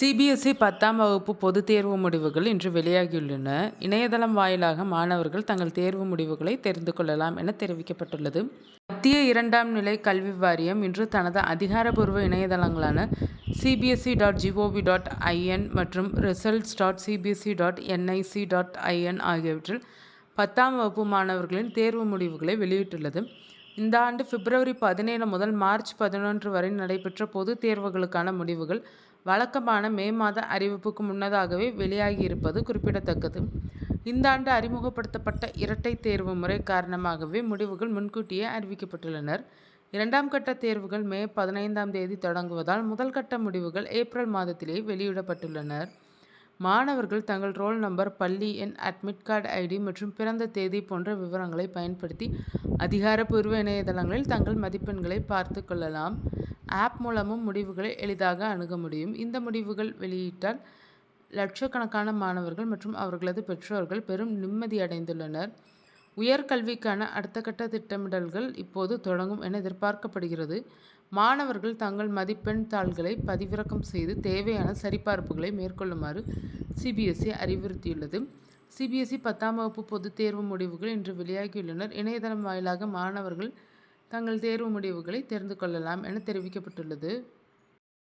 CBSE 10ஆம் வகுப்பு பொதுத் தேர்வு முடிவுகள் இன்று வெளியாகியுள்ளன. இணையதளம் வாயிலாக மாணவர்கள் தங்கள் தேர்வு முடிவுகளை தெரிந்து கொள்ளலாம் என தெரிவிக்கப்பட்டுள்ளது. மத்திய 2ஆம் நிலை கல்வி வாரியம் இன்று தனது அதிகாரப்பூர்வ இணையதளங்களான cbse.gov.in மற்றும் results.cbse.nic.in ஆகியவற்றில் 10ஆம் வகுப்பு மாணவர்களின் தேர்வு முடிவுகளை வெளியிட்டுள்ளது. இந்த ஆண்டு பிப்ரவரி 17 முதல் மார்ச் 11 வரை நடைபெற்ற பொதுத் தேர்வுகளுக்கான முடிவுகள் வழக்கமான மே மாத அறிவிப்புக்கு முன்னதாகவே வெளியாகியிருப்பது குறிப்பிடத்தக்கது. இந்த ஆண்டு அறிமுகப்படுத்தப்பட்ட இரட்டை தேர்வு முறை காரணமாகவே முடிவுகள் முன்கூட்டியே அறிவிக்கப்பட்டுள்ளன. 2ஆம் கட்ட தேர்வுகள் மே 15ஆம் தேதி தொடங்குவதால் முதல் கட்ட முடிவுகள் ஏப்ரல் மாதத்திலேயே வெளியிடப்பட்டுள்ளன. மாணவர்கள் தங்கள் ரோல் நம்பர், பள்ளி எண், அட்மிட் கார்டு ஐடி மற்றும் பிறந்த தேதி போன்ற விவரங்களை பயன்படுத்தி அதிகாரப்பூர்வ இணையதளங்களில் தங்கள் மதிப்பெண்களை பார்த்து கொள்ளலாம். ஆப் மூலமும் முடிவுகளை எளிதாக அணுக முடியும். இந்த முடிவுகள் வெளியிட்டால் லட்சக்கணக்கான மாணவர்கள் மற்றும் அவர்களது பெற்றோர்கள் பெரும் நிம்மதியடைந்துள்ளனர். உயர்கல்விக்கான அடுத்த கட்ட திட்டமிடல்கள் இப்போது தொடங்கும் என எதிர்பார்க்கப்படுகிறது. மாணவர்கள் தங்கள் மதிப்பெண் தாள்களை பதிவிறக்கம் செய்து தேவையான சரிபார்ப்புகளை மேற்கொள்ளுமாறு சிபிஎஸ்இ அறிவுறுத்தியுள்ளது. சிபிஎஸ்இ 10ஆம் வகுப்பு பொதுத் தேர்வு முடிவுகள் இன்று வெளியாகியுள்ளன. இணையதளம் வாயிலாக மாணவர்கள் தங்கள் தேர்வு முடிவுகளை தெரிந்து கொள்ளலாம் என தெரிவிக்கப்பட்டுள்ளது.